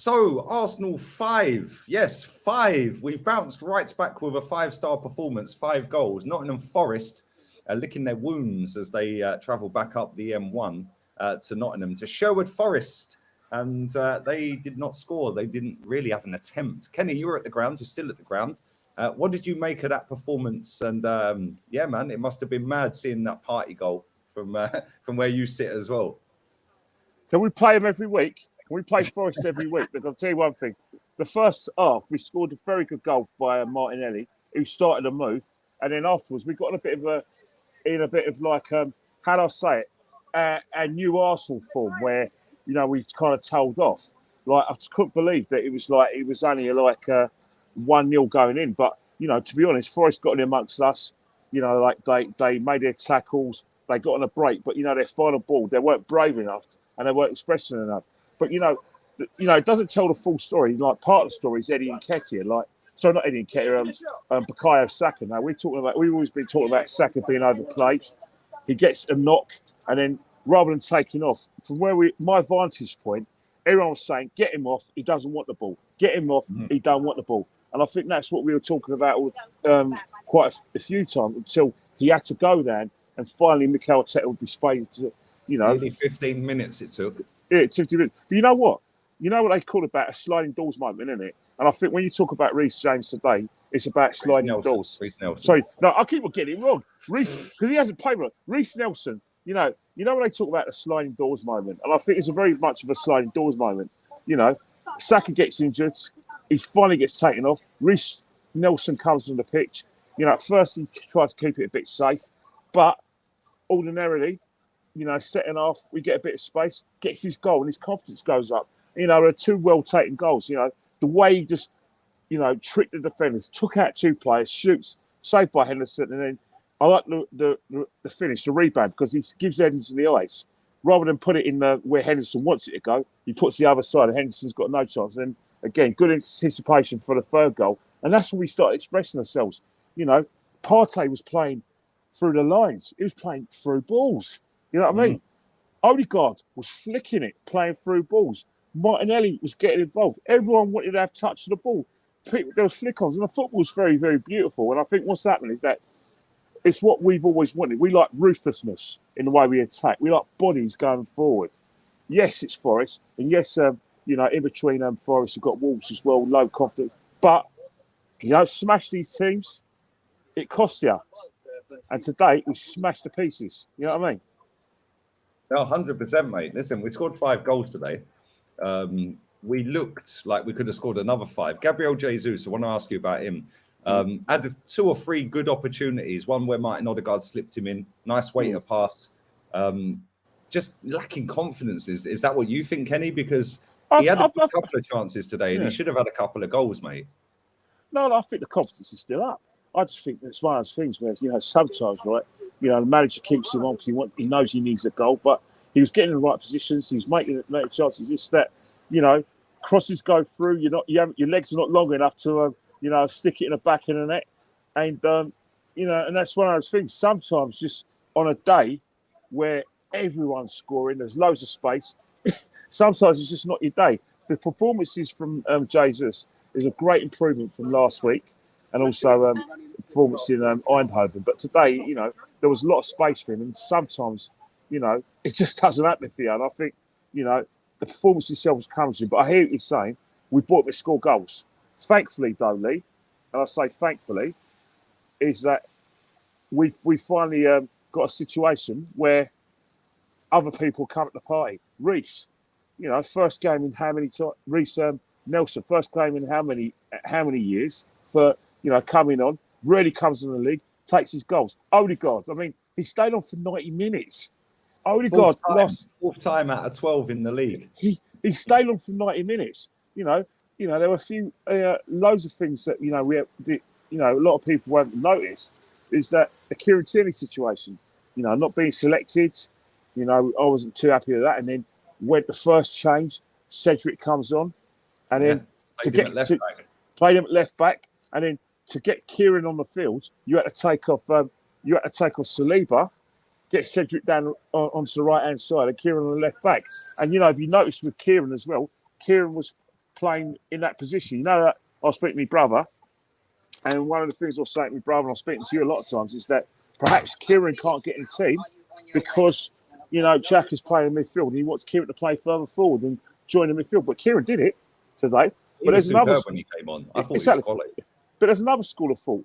So, Arsenal 5. Yes, 5. We've bounced right back with a 5-star performance, 5 goals. Nottingham Forest licking their wounds as they travel back up the M1 to Nottingham to Sherwood Forest. And they did not score. They didn't really have an attempt. Kenny, you were at the ground. You're still at the ground. What did you make of that performance? And yeah, man, it must have been mad seeing that party goal from where you sit as well. Can we play them every week? Can we play Forest every week? Because I'll tell you one thing. The first half, we scored a very good goal by Martinelli, who started a move. And then afterwards, we got in a bit of like, how do I say it? A new Arsenal form where, you know, we kind of tailed off. Like, I just couldn't believe that it was only like 1-0 going in. But, you know, to be honest, Forest got in amongst us. You know, like they made their tackles. They got on a break. But, you know, their final ball, they weren't brave enough and they weren't expressive enough. But, you know, it doesn't tell the full story. Like, part of the story is Eddie Nketiah. Like, sorry, not Eddie Nketiah, Bukayo Saka. Now, we've always been talking about Saka being overplayed. He gets a knock, and then rather than taking off, from my vantage point, everyone was saying, get him off, he doesn't want the ball. Get him off, he don't want the ball. And I think that's what we were talking about quite a few times until he had to go there, and finally Mikel Arteta would be sprayed to, you know. Nearly 15 minutes it took. Yeah, it took 15 minutes. But you know what? You know what they call about a sliding doors moment, isn't it? And I think when you talk about Reece James today, it's about sliding doors. Reece Nelson. Sorry, no, I keep on getting it wrong. Reece, because he hasn't played well. Reece Nelson, you know when they talk about the sliding doors moment, and I think it's a very much of a sliding doors moment. You know, Saka gets injured, he finally gets taken off. Reece Nelson comes on the pitch. You know, at first he tries to keep it a bit safe, but ordinarily, you know, second half, we get a bit of space, gets his goal, and his confidence goes up. You know, they're 2 well-taken goals. You know, the way he just, you know, tricked the defenders, took out 2 players, shoots, saved by Henderson, and then I like the finish, the rebound, because he gives Henderson the eyes. Rather than put it in where Henderson wants it to go, he puts the other side, and Henderson's got no chance. And again, good anticipation for the 3rd goal. And that's when we started expressing ourselves. You know, Partey was playing through the lines. He was playing through balls. You know what I mean? Odegaard was flicking it, playing through balls. Martinelli was getting involved. Everyone wanted to have touch of the ball. There was flick-ons, and the football was very, very beautiful. And I think what's happening is that it's what we've always wanted. We like ruthlessness in the way we attack. We like bodies going forward. Yes, it's Forest. And yes, you know, in between Forest, you've got Wolves as well, low confidence. But, you know, smash these teams, it costs you. And today, we smashed to pieces. You know what I mean? No, 100%, mate. Listen, we scored 5 goals today. We looked like we could have scored another 5. Gabriel Jesus, I want to ask you about him. Had 2 or 3 good opportunities. One where Martin Odegaard slipped him in. Nice way to pass. Just lacking confidence. Is that what you think, Kenny? Because he had a couple of chances today, and he should have had a couple of goals, mate. No, I think the confidence is still up. I just think it's one of those things where, you know, sometimes, right, you know, the manager keeps him on because he knows he needs a goal, but he was getting in the right positions. He was making chances. It's that, you know, crosses go through. Your legs are not long enough to, you know, stick it in the back of the net, and you know, and that's one of those things. Sometimes, just on a day where everyone's scoring, there's loads of space. Sometimes it's just not your day. The performances from Jesus is a great improvement from last week, and also performance in Eindhoven. But today, you know, there was a lot of space for him, and sometimes, you know, it just doesn't happen for you. And I think, you know, the performance itself was encouraging. But I hear what you're saying. We bought him to score goals. Thankfully, though, Lee, and I say thankfully, is that we finally got a situation where other people come at the party. Reece, you know, first game in how many times? Reece Nelson, first game in how many years? For, you know, coming on, really comes in the league, takes his goals. Odegaard, I mean, he stayed on for 90 minutes. Odegaard lost 4th time out of 12 in the league. He stayed on for 90 minutes. You know, there were a few, loads of things that, you know, a lot of people haven't noticed, is that the Kieran Tierney situation, you know, not being selected, you know, I wasn't too happy with that. And then when the first change, Cedric comes on, and then played him at left back, and then to get Kieran on the field, you had to take off Saliba, get Cedric down onto the right hand side, and Kieran on the left back. And you know, if you noticed with Kieran as well, Kieran was playing in that position. You know that I was speaking to my brother, and one of the things I was saying to my brother, and I'm speaking to you a lot of times, is that perhaps Kieran can't get in the team because, you know, Jack is playing midfield and he wants Kieran to play further forward and join the midfield. But Kieran did it today. He but was there's another superb when he came on. I thought he was quality. But there's another school of thought.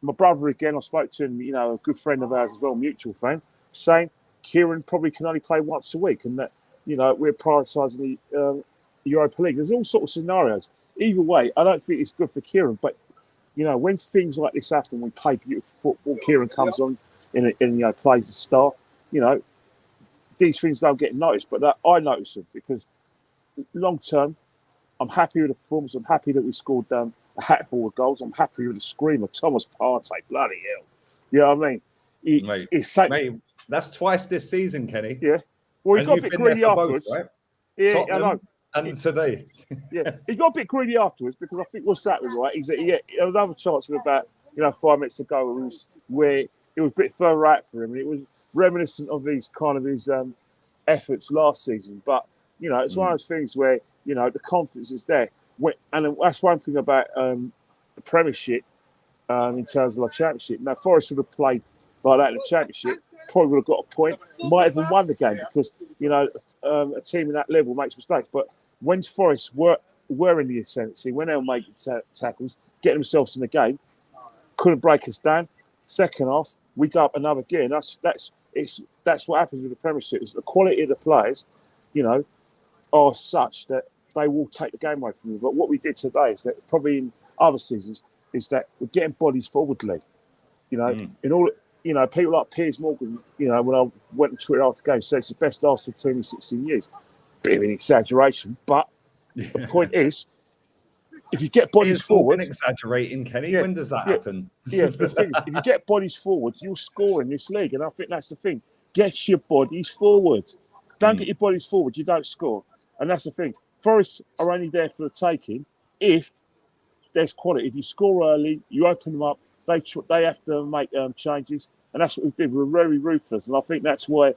My brother, again, I spoke to him, you know, a good friend of ours as well, mutual friend, saying Kieran probably can only play once a week and that, you know, we're prioritising the Europa League. There's all sorts of scenarios. Either way, I don't think it's good for Kieran. But, you know, when things like this happen, we play beautiful football, Kieran comes on and you know, plays a star, you know, these things don't get noticed. But that, I notice them because long term, I'm happy with the performance. I'm happy that we scored a hatful of goals. I'm happy with the scream of Thomas Partey. Bloody hell. You know what I mean? Mate, that's twice this season, Kenny. Yeah. Well, he and got a bit greedy afterwards. Both, right? Yeah, Tottenham I know. And today. Yeah, he got a bit greedy afterwards because I think what's that was right. He's there was another chance with about 5 minutes to go where it was a bit further out for him, and it was reminiscent of his efforts last season. But you know, it's one of those things where you know the confidence is there, and that's one thing about the Premiership in terms of the Championship. Now, Forest would have played like that in the Championship, probably would have got a point, might have even won the game because you know a team in that level makes mistakes. But when Forest were in the ascendancy, when they were making tackles, getting themselves in the game, couldn't break us down. Second half, we got up another gear. And that's what happens with the Premiership. Is the quality of the players, you know, are such that they will take the game away from you. But what we did today is that probably in other seasons is that we're getting bodies forwardly. You know, in all. You know, people like Piers Morgan, you know, when I went to Twitter after game, said it's the best Arsenal team in 16 years. Bit of an exaggeration, but the point is, if you get bodies forward... exaggerating, Kenny. Yeah, when does that happen? Yeah, the thing is, if you get bodies forward, you'll score in this league. And I think that's the thing. Get your bodies forward. Don't get your bodies forward, you don't score. And that's the thing. Forest are only there for the taking if there's quality. If you score early, you open them up, they have to make changes, and that's what we did. We're very ruthless, and I think that's why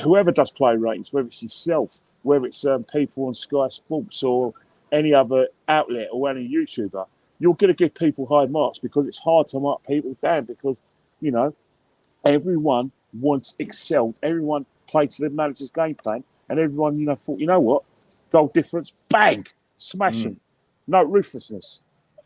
whoever does play ratings, whether it's yourself, whether it's people on Sky Sports or any other outlet or any YouTuber, you're going to give people high marks because it's hard to mark people down because, you know, everyone wants excelled. Everyone played to the manager's game plan, and everyone, you know, thought, you know what, goal difference, bang, smash them. No ruthlessness.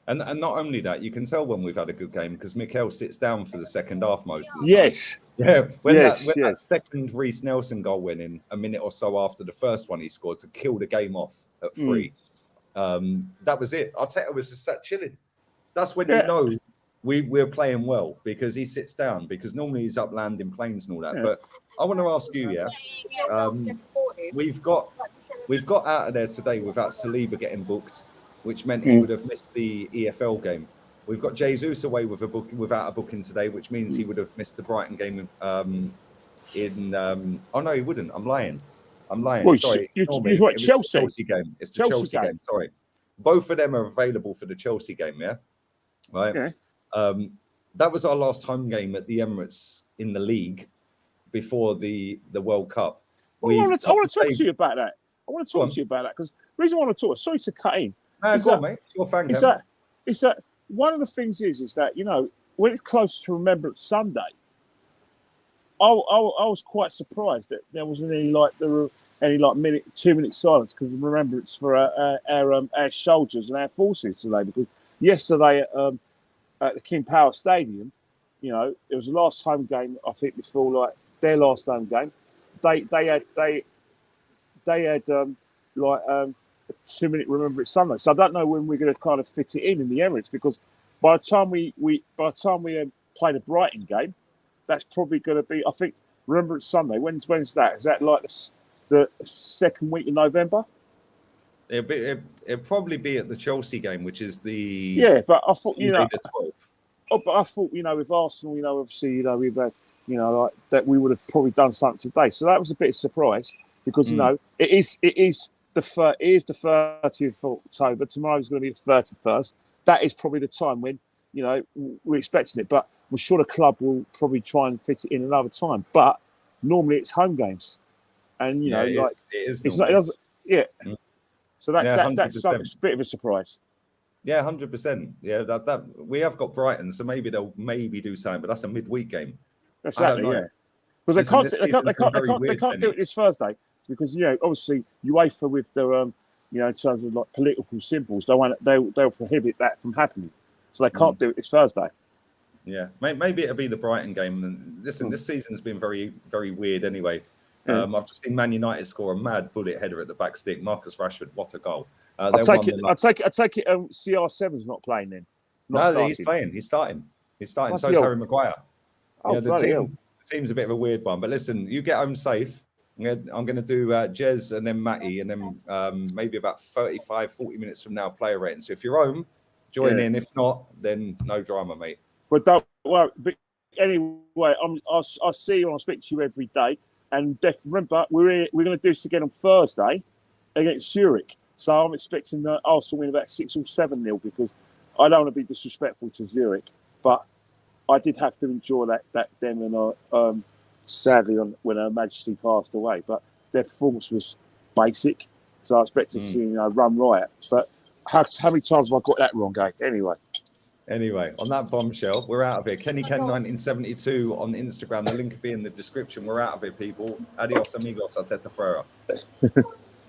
And not only that, you can tell when we've had a good game because Mikel sits down for the second half most of the time. Yes. Yeah. When that second Reece Nelson goal went in a minute or so after the first one he scored to kill the game off at 3, that was it. Arteta was just sat chilling. That's when you know we're playing well because he sits down because normally he's up landing planes and all that. But I want to ask you, we've got out of there today without Saliba getting booked, which meant he would have missed the EFL game. We've got Jesus away without a booking today, which means he would have missed the Brighton game oh no, he wouldn't. I'm lying. Well, sorry. You what, Chelsea? The Chelsea game. It's the Chelsea game. Sorry. Both of them are available for the Chelsea game, yeah? Right. Okay. That was our last home game at the Emirates in the league before the World Cup. Well, I want to talk to you about that. I want to talk to you about that because the reason I want to talk, sorry to cut in. Go on, mate. Your fan is that one of the things is that, you know, when it's close to Remembrance Sunday, I was quite surprised that there wasn't any 2-minute silence because of remembrance for our soldiers and our forces today. Because yesterday at the King Power Stadium, you know, it was the last home game I think before their last home game. They had a 2-minute remembrance Sunday. So I don't know when we're going to kind of fit it in the Emirates because by the time we play the Brighton game, that's probably going to be, I think, Remembrance Sunday. When's that? Is that like the second week in November? It'll probably be at the Chelsea game, which is the but I thought the 12th. But I thought with Arsenal, obviously we've had like that we would have probably done something today. So that was a bit of a surprise because it is the 30th of October. Tomorrow's going to be the 31st. That is probably the time when we're expecting it, but I'm sure the club will probably try and fit it in another time. But normally it's home games, and it is. It's not. It doesn't. Yeah. So Yeah, that's 100%. a bit of a surprise. Yeah, 100%. Yeah, that we have got Brighton, so maybe they'll do something, but that's a midweek game. I don't Exactly, know. yeah. Because Listen, this season's been very they weird, can't do Benny. it this Thursday because obviously UEFA with their in terms of like political symbols, they'll prohibit that from happening, so they can't do it this Thursday. Yeah, maybe it'll be the Brighton game. And listen, this season's been very, very weird anyway. Yeah. I've just seen Man United score a mad bullet header at the back stick. Marcus Rashford, what a goal! I take it. CR7's not playing then. He's playing. He's starting. So is Bloody hell. Harry Maguire. Oh, Yeah, bloody hell. the team's a bit of a weird one. But listen, you get home safe. I'm going to do Jez and then Matty, and then maybe about 35, 40 minutes from now, player rating. So if you're home, join in. If not, then no drama, mate. But don't worry. But anyway, I'll see you and I'll speak to you every day. And remember, we're going to do this again on Thursday against Zurich. So I'm expecting Arsenal win about 6 or 7-0 because I don't want to be disrespectful to Zurich, but I did have to enjoy that them and sadly when Her Majesty passed away. But their performance was basic, so I expect to see run riot. But how many times have I got that wrong, Gay? Anyway, on that bombshell, we're out of here. Kenny Ken 1972 on Instagram. The link will be in the description. We're out of here, people. Adios, amigos. Ateta Ferreira.